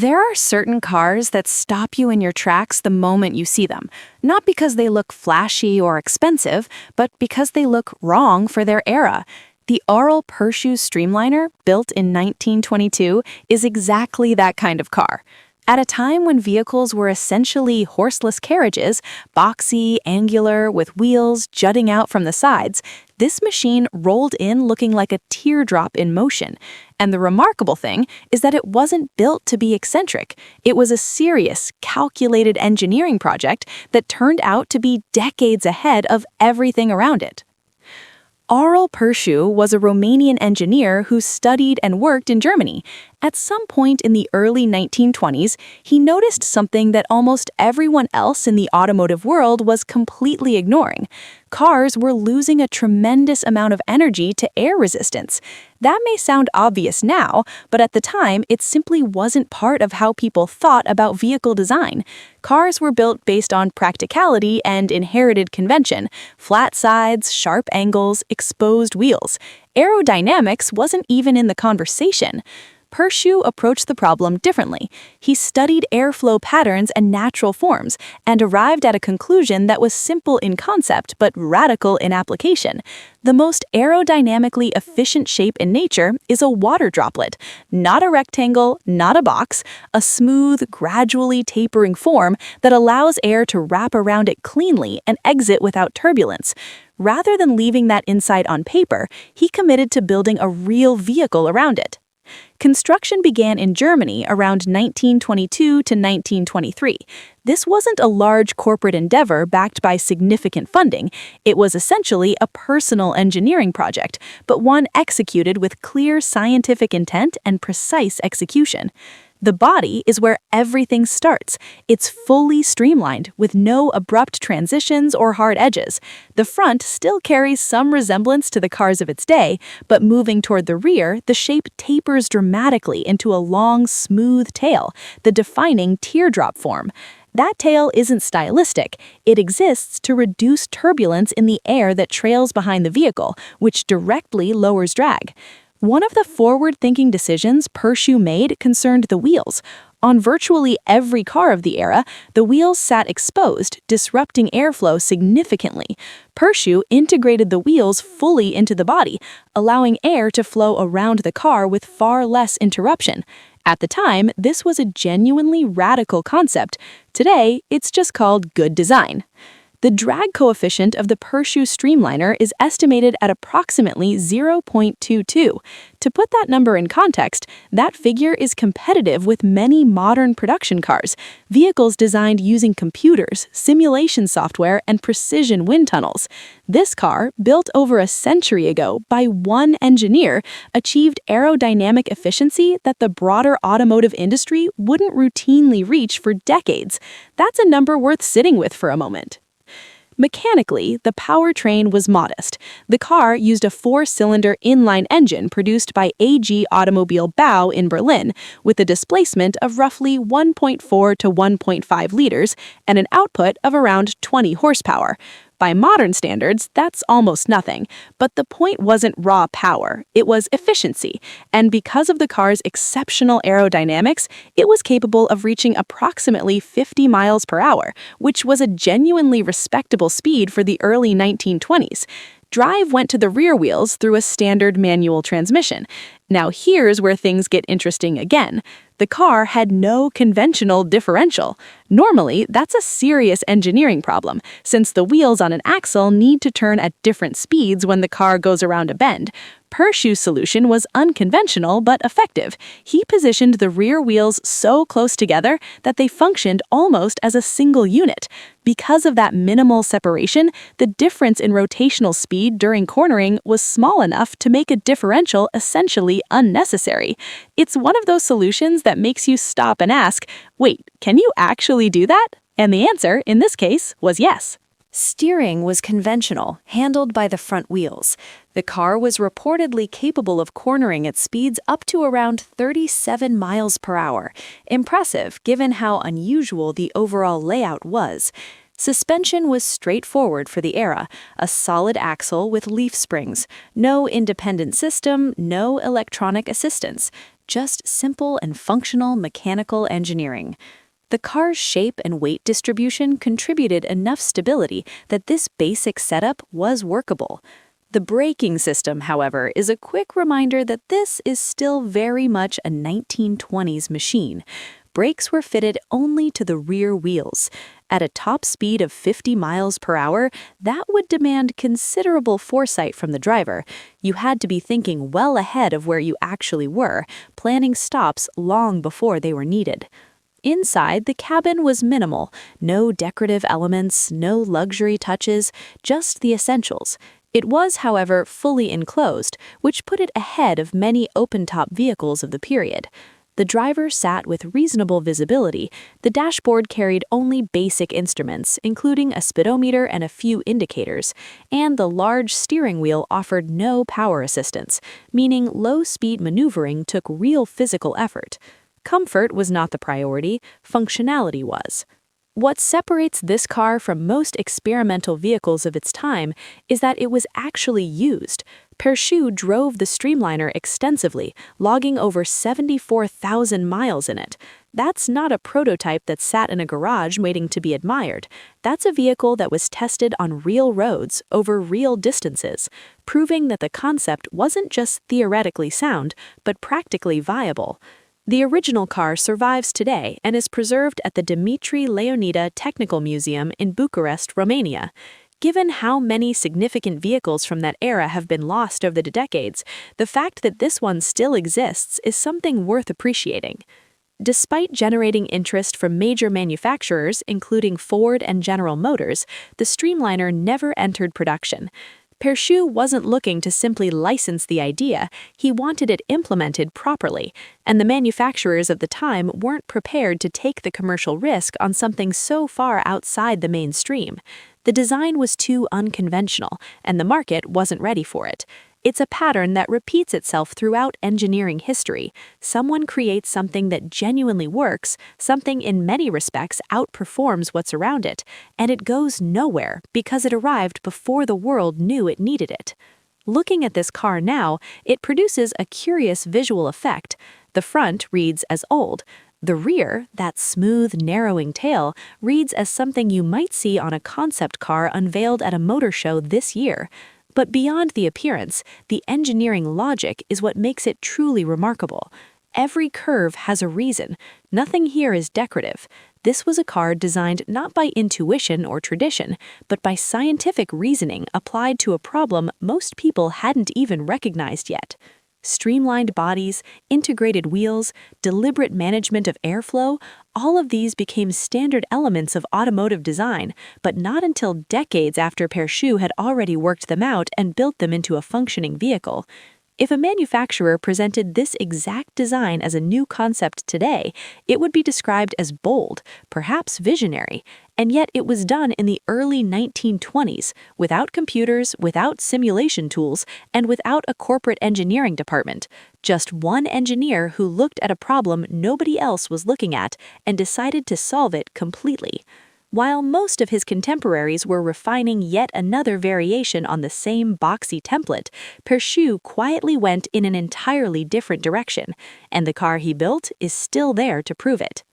There are certain cars that stop you in your tracks the moment you see them, not because they look flashy or expensive, but because they look wrong for their era. The Aurel Persu Streamliner, built in 1922, is exactly that kind of car. At a time when vehicles were essentially horseless carriages, boxy, angular, with wheels jutting out from the sides, this machine rolled in looking like a teardrop in motion. And the remarkable thing is that it wasn't built to be eccentric. It was a serious, calculated engineering project that turned out to be decades ahead of everything around it. Aurel Persu was a Romanian engineer who studied and worked in Germany. At some point in the early 1920s, he noticed something that almost everyone else in the automotive world was completely ignoring. Cars were losing a tremendous amount of energy to air resistance. That may sound obvious now, but at the time, it simply wasn't part of how people thought about vehicle design. Cars were built based on practicality and inherited convention: flat sides, sharp angles, exposed wheels. Aerodynamics wasn't even in the conversation. Persu approached the problem differently. He studied airflow patterns and natural forms and arrived at a conclusion that was simple in concept but radical in application. The most aerodynamically efficient shape in nature is a water droplet, not a rectangle, not a box, a smooth, gradually tapering form that allows air to wrap around it cleanly and exit without turbulence. Rather than leaving that insight on paper, he committed to building a real vehicle around it. Construction began in Germany around 1922 to 1923. This wasn't a large corporate endeavor backed by significant funding. It was essentially a personal engineering project, but one executed with clear scientific intent and precise execution. The body is where everything starts. It's fully streamlined, with no abrupt transitions or hard edges. The front still carries some resemblance to the cars of its day, but moving toward the rear, the shape tapers dramatically into a long, smooth tail, the defining teardrop form. That tail isn't stylistic. It exists to reduce turbulence in the air that trails behind the vehicle, which directly lowers drag. One of the forward-thinking decisions Persu made concerned the wheels. On virtually every car of the era, the wheels sat exposed, disrupting airflow significantly. Persu integrated the wheels fully into the body, allowing air to flow around the car with far less interruption. At the time, this was a genuinely radical concept. Today, it's just called good design. The drag coefficient of the Persu Streamliner is estimated at approximately 0.22. To put that number in context, that figure is competitive with many modern production cars, vehicles designed using computers, simulation software, and precision wind tunnels. This car, built over a century ago by one engineer, achieved aerodynamic efficiency that the broader automotive industry wouldn't routinely reach for decades. That's a number worth sitting with for a moment. Mechanically, the powertrain was modest. The car used a four-cylinder inline engine produced by A-G Automobilbau in Berlin, with a displacement of roughly 1.4 to 1.5 liters and an output of around 20 horsepower. By modern standards, that's almost nothing. But the point wasn't raw power, it was efficiency. And because of the car's exceptional aerodynamics, it was capable of reaching approximately 50 miles per hour, which was a genuinely respectable speed for the early 1920s. Drive went to the rear wheels through a standard manual transmission. Now here's where things get interesting again. The car had no conventional differential. Normally, that's a serious engineering problem, since the wheels on an axle need to turn at different speeds when the car goes around a bend. Persu's solution was unconventional but effective. He positioned the rear wheels so close together that they functioned almost as a single unit. Because of that minimal separation, the difference in rotational speed during cornering was small enough to make a differential essentially unnecessary. It's one of those solutions that makes you stop and ask, wait, can you actually do that? And the answer, in this case, was yes. Steering was conventional, handled by the front wheels. The car was reportedly capable of cornering at speeds up to around 37 miles per hour. Impressive, given how unusual the overall layout was. Suspension was straightforward for the era, a solid axle with leaf springs. No independent system, no electronic assistance. just simple and functional mechanical engineering. The car's shape and weight distribution contributed enough stability that this basic setup was workable. The braking system, however, is a quick reminder that this is still very much a 1920s machine. Brakes were fitted only to the rear wheels. At a top speed of 50 miles per hour, that would demand considerable foresight from the driver. You had to be thinking well ahead of where you actually were, planning stops long before they were needed. Inside, the cabin was minimal. No decorative elements, no luxury touches, just the essentials. It was, however, fully enclosed, which put it ahead of many open-top vehicles of the period. The driver sat with reasonable visibility. The dashboard carried only basic instruments, including a speedometer and a few indicators, and the large steering wheel offered no power assistance, meaning low-speed maneuvering took real physical effort. Comfort was not the priority, functionality was. What separates this car from most experimental vehicles of its time is that it was actually used. Persu drove the Streamliner extensively, logging over 74,000 miles in it. That's not a prototype that sat in a garage waiting to be admired. That's a vehicle that was tested on real roads over real distances, proving that the concept wasn't just theoretically sound, but practically viable. The original car survives today and is preserved at the Dimitri Leonida Technical Museum in Bucharest, Romania. Given how many significant vehicles from that era have been lost over the decades, the fact that this one still exists is something worth appreciating. Despite generating interest from major manufacturers, including Ford and General Motors, the Streamliner never entered production. Persu wasn't looking to simply license the idea, he wanted it implemented properly, and the manufacturers of the time weren't prepared to take the commercial risk on something so far outside the mainstream. The design was too unconventional, and the market wasn't ready for it. It's a pattern that repeats itself throughout engineering history. Someone creates something that genuinely works, something in many respects outperforms what's around it, and it goes nowhere because it arrived before the world knew it needed it. Looking at this car now, it produces a curious visual effect. The front reads as old. The rear, that smooth, narrowing tail, reads as something you might see on a concept car unveiled at a motor show this year. But beyond the appearance, the engineering logic is what makes it truly remarkable. Every curve has a reason. Nothing here is decorative. This was a car designed not by intuition or tradition, but by scientific reasoning applied to a problem most people hadn't even recognized yet. Streamlined bodies, integrated wheels, deliberate management of airflow, all of these became standard elements of automotive design, but not until decades after Persu had already worked them out and built them into a functioning vehicle. If a manufacturer presented this exact design as a new concept today, it would be described as bold, perhaps visionary, and yet it was done in the early 1920s, without computers, without simulation tools, and without a corporate engineering department. Just one engineer who looked at a problem nobody else was looking at and decided to solve it completely. While most of his contemporaries were refining yet another variation on the same boxy template, Persu quietly went in an entirely different direction, and the car he built is still there to prove it.